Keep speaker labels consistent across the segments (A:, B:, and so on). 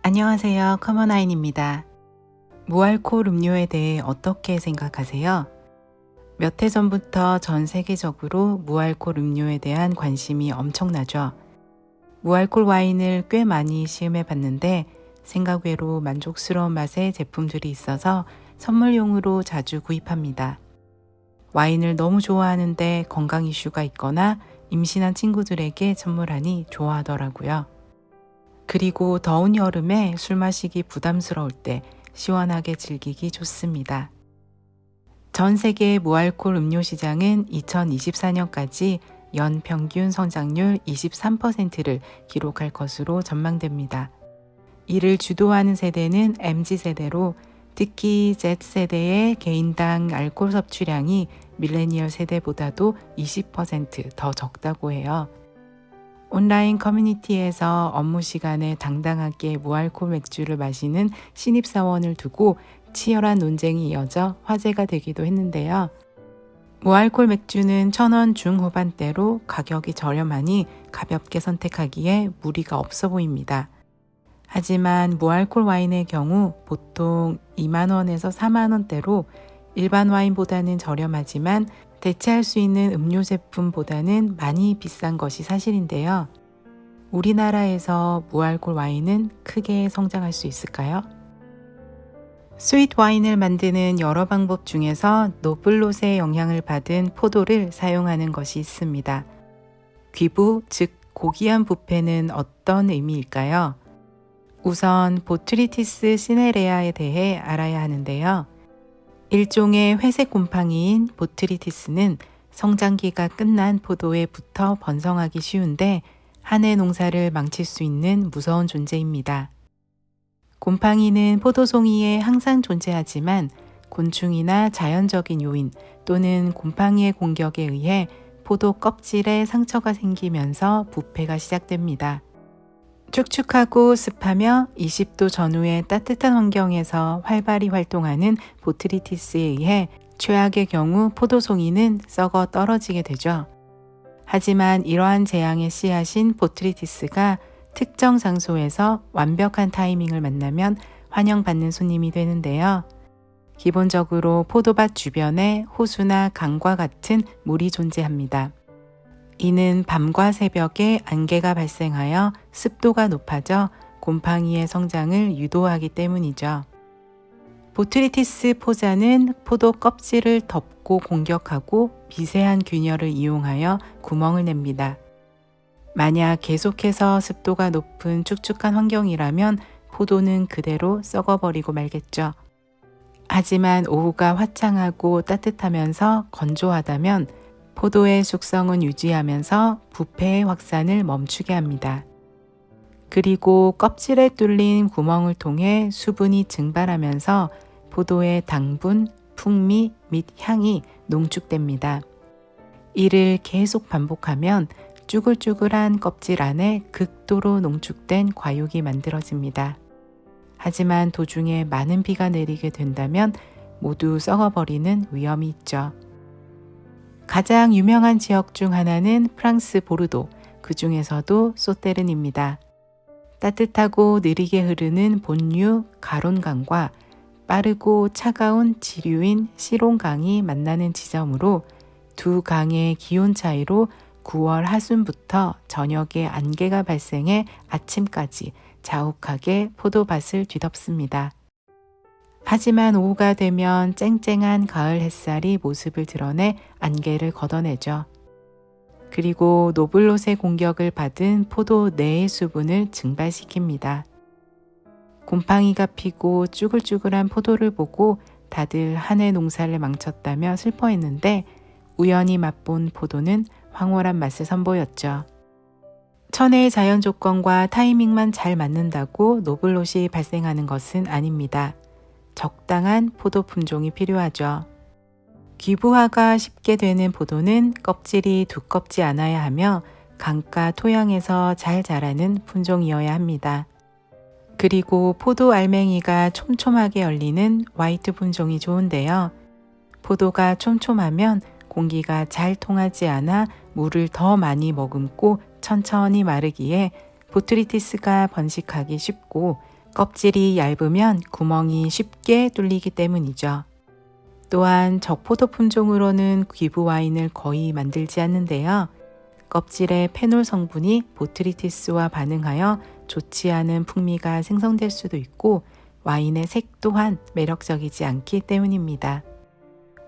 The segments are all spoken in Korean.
A: 안녕하세요. 커먼아인입니다. 무알코올 음료에 대해 어떻게 생각하세요? 몇 해 전부터 전 세계적으로 무알코올 음료에 대한 관심이 엄청나죠. 무알코올 와인을 꽤 많이 시음해 봤는데 생각 외로 만족스러운 맛의 제품들이 있어서 선물용으로 자주 구입합니다. 와인을 너무 좋아하는데 건강 이슈가 있거나 임신한 친구들에게 선물하니 좋아하더라고요. 그리고 더운 여름에 술 마시기 부담스러울 때 시원하게 즐기기 좋습니다. 전 세계 무알코올 음료 시장은 2024년까지 연 평균 성장률 23%를 기록할 것으로 전망됩니다. 이를 주도하는 세대는 MZ세대로 특히 Z세대의 개인당 알코올 섭취량이 밀레니얼 세대보다도 20%더 적다고 해요. 온라인 커뮤니티에서 업무 시간에 당당하게 무알코올 맥주를 마시는 신입사원을 두고 치열한 논쟁이 이어져 화제가 되기도 했는데요. 무알코올 맥주는 1,000원 중후반대로 가격이 저렴하니 가볍게 선택하기에 무리가 없어 보입니다. 하지만 무알코올 와인의 경우 보통 2만 원에서 4만 원대로 일반 와인보다는 저렴하지만 대체할 수 있는 음료 제품보다는 많이 비싼 것이 사실인데요. 우리나라에서 무알코올 와인은 크게 성장할 수 있을까요? 스윗 와인을 만드는 여러 방법 중에서 노블롯의 영향을 받은 포도를 사용하는 것이 있습니다. 귀부, 즉 고귀한 부패는 어떤 의미일까요? 우선 보트리티스 시네레아에 대해 알아야 하는데요. 일종의 회색 곰팡이인 보트리티스는 성장기가 끝난 포도에 붙어 번성하기 쉬운데 한 해 농사를 망칠 수 있는 무서운 존재입니다. 곰팡이는 포도송이에 항상 존재하지만 곤충이나 자연적인 요인 또는 곰팡이의 공격에 의해 포도 껍질에 상처가 생기면서 부패가 시작됩니다. 축축하고 습하며 20도 전후의 따뜻한 환경에서 활발히 활동하는 보트리티스에 의해 최악의 경우 포도송이는 썩어 떨어지게 되죠. 하지만 이러한 재앙의 씨앗인 보트리티스가 특정 장소에서 완벽한 타이밍을 만나면 환영받는 손님이 되는데요. 기본적으로 포도밭 주변에 호수나 강과 같은 물이 존재합니다. 이는 밤과 새벽에 안개가 발생하여 습도가 높아져 곰팡이의 성장을 유도하기 때문이죠. 보트리티스 포자는 포도 껍질을 덮고 공격하고 미세한 균열을 이용하여 구멍을 냅니다. 만약 계속해서 습도가 높은 축축한 환경이라면 포도는 그대로 썩어버리고 말겠죠. 하지만 오후가 화창하고 따뜻하면서 건조하다면 포도의 숙성은 유지하면서 부패의 확산을 멈추게 합니다. 그리고 껍질에 뚫린 구멍을 통해 수분이 증발하면서 포도의 당분, 풍미 및 향이 농축됩니다. 이를 계속 반복하면 쭈글쭈글한 껍질 안에 극도로 농축된 과육이 만들어집니다. 하지만 도중에 많은 비가 내리게 된다면 모두 썩어버리는 위험이 있죠. 가장 유명한 지역 중 하나는 프랑스 보르도, 그 중에서도 소테른입니다. 따뜻하고 느리게 흐르는 본류 가론강과 빠르고 차가운 지류인 시롱강이 만나는 지점으로 두 강의 기온 차이로 9월 하순부터 저녁에 안개가 발생해 아침까지 자욱하게 포도밭을 뒤덮습니다. 하지만 오후가 되면 쨍쨍한 가을 햇살이 모습을 드러내 안개를 걷어내죠. 그리고 노블롯의 공격을 받은 포도 내의 수분을 증발시킵니다. 곰팡이가 피고 쭈글쭈글한 포도를 보고 다들 한 해 농사를 망쳤다며 슬퍼했는데 우연히 맛본 포도는 황홀한 맛을 선보였죠. 천혜의 자연 조건과 타이밍만 잘 맞는다고 노블롯이 발생하는 것은 아닙니다. 적당한 포도 품종이 필요하죠. 귀부화가 쉽게 되는 포도는 껍질이 두껍지 않아야 하며 강가 토양에서 잘 자라는 품종이어야 합니다. 그리고 포도 알맹이가 촘촘하게 열리는 화이트 품종이 좋은데요. 포도가 촘촘하면 공기가 잘 통하지 않아 물을 더 많이 머금고 천천히 마르기에 보트리티스가 번식하기 쉽고 껍질이 얇으면 구멍이 쉽게 뚫리기 때문이죠. 또한 적포도 품종으로는 귀부 와인을 거의 만들지 않는데요. 껍질의 페놀 성분이 보트리티스와 반응하여 좋지 않은 풍미가 생성될 수도 있고 와인의 색 또한 매력적이지 않기 때문입니다.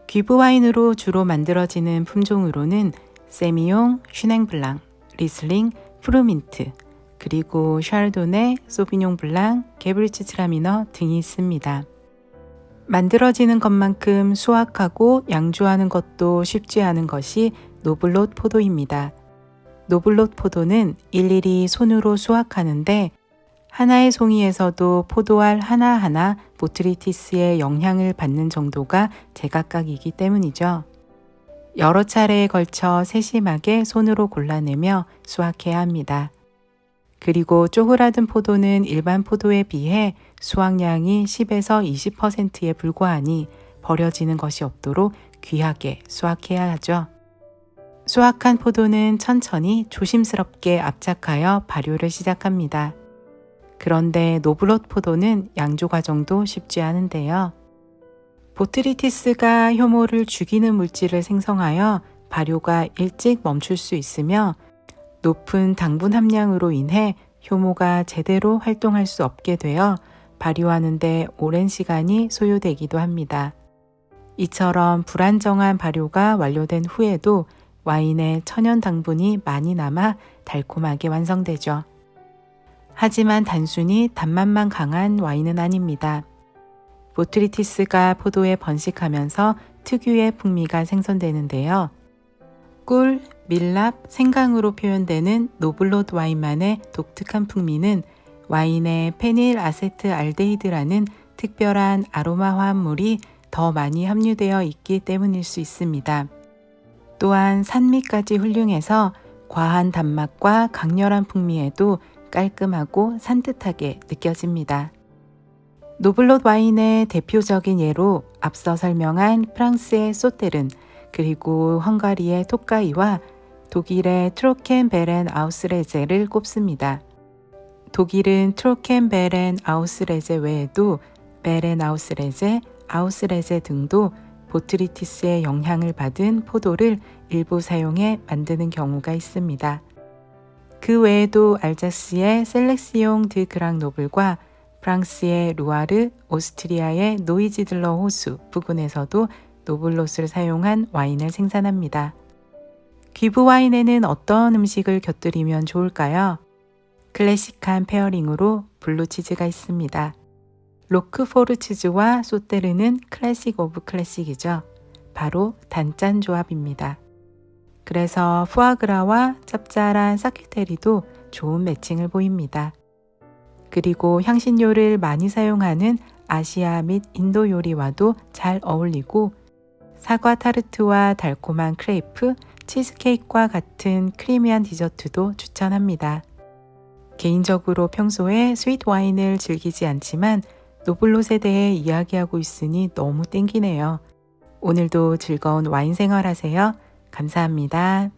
A: 귀부 와인으로 주로 만들어지는 품종으로는 세미용, 슈냉블랑, 리슬링, 프루민트, 그리고 샤르도네, 소비뇽 블랑, 게브리츠 트라미너 등이 있습니다. 만들어지는 것만큼 수확하고 양조하는 것도 쉽지 않은 것이 노블롯 포도입니다. 노블롯 포도는 일일이 손으로 수확하는데 하나의 송이에서도 포도알 하나하나 보트리티스의 영향을 받는 정도가 제각각이기 때문이죠. 여러 차례에 걸쳐 세심하게 손으로 골라내며 수확해야 합니다. 그리고 쪼그라든 포도는 일반 포도에 비해 수확량이 10에서 20%에 불과하니 버려지는 것이 없도록 귀하게 수확해야 하죠. 수확한 포도는 천천히 조심스럽게 압착하여 발효를 시작합니다. 그런데 노블롯 포도는 양조 과정도 쉽지 않은데요. 보트리티스가 효모를 죽이는 물질을 생성하여 발효가 일찍 멈출 수 있으며 높은 당분 함량으로 인해 효모가 제대로 활동할 수 없게 되어 발효하는 데 오랜 시간이 소요되기도 합니다. 이처럼 불안정한 발효가 완료된 후에도 와인에 천연 당분이 많이 남아 달콤하게 완성되죠. 하지만 단순히 단맛만 강한 와인은 아닙니다. 보트리티스가 포도에 번식하면서 특유의 풍미가 생성되는데요. 꿀, 밀랍, 생강으로 표현되는 노블롯 와인만의 독특한 풍미는 와인에 페닐 아세트 알데히드라는 특별한 아로마 화합물이 더 많이 함유되어 있기 때문일 수 있습니다. 또한 산미까지 훌륭해서 과한 단맛과 강렬한 풍미에도 깔끔하고 산뜻하게 느껴집니다. 노블롯 와인의 대표적인 예로 앞서 설명한 프랑스의 소테른, 그리고 헝가리의 토카이와 독일의 트로켄베렌 아우스레제를 꼽습니다. 독일은 트로켄베렌 아우스레제 외에도 베렌 아우스레제, 아우스레제 등도 보트리티스의 영향을 받은 포도를 일부 사용해 만드는 경우가 있습니다. 그 외에도 알자스의 셀렉시옹 드 그랑노블과 프랑스의 루아르, 오스트리아의 노이지들러 호수 부근에서도 노블롯을 사용한 와인을 생산합니다. 귀부 와인에는 어떤 음식을 곁들이면 좋을까요? 클래식한 페어링으로 블루치즈가 있습니다. 로크포르 치즈와 소테르는 클래식 오브 클래식이죠. 바로 단짠 조합입니다. 그래서 푸아그라와 짭짤한 사큐테리도 좋은 매칭을 보입니다. 그리고 향신료를 많이 사용하는 아시아 및 인도 요리와도 잘 어울리고 사과 타르트와 달콤한 크레이프, 치즈케이크와 같은 크리미한 디저트도 추천합니다. 개인적으로 평소에 스윗 와인을 즐기지 않지만 노블롯에 대해 이야기하고 있으니 너무 땡기네요. 오늘도 즐거운 와인 생활 하세요. 감사합니다.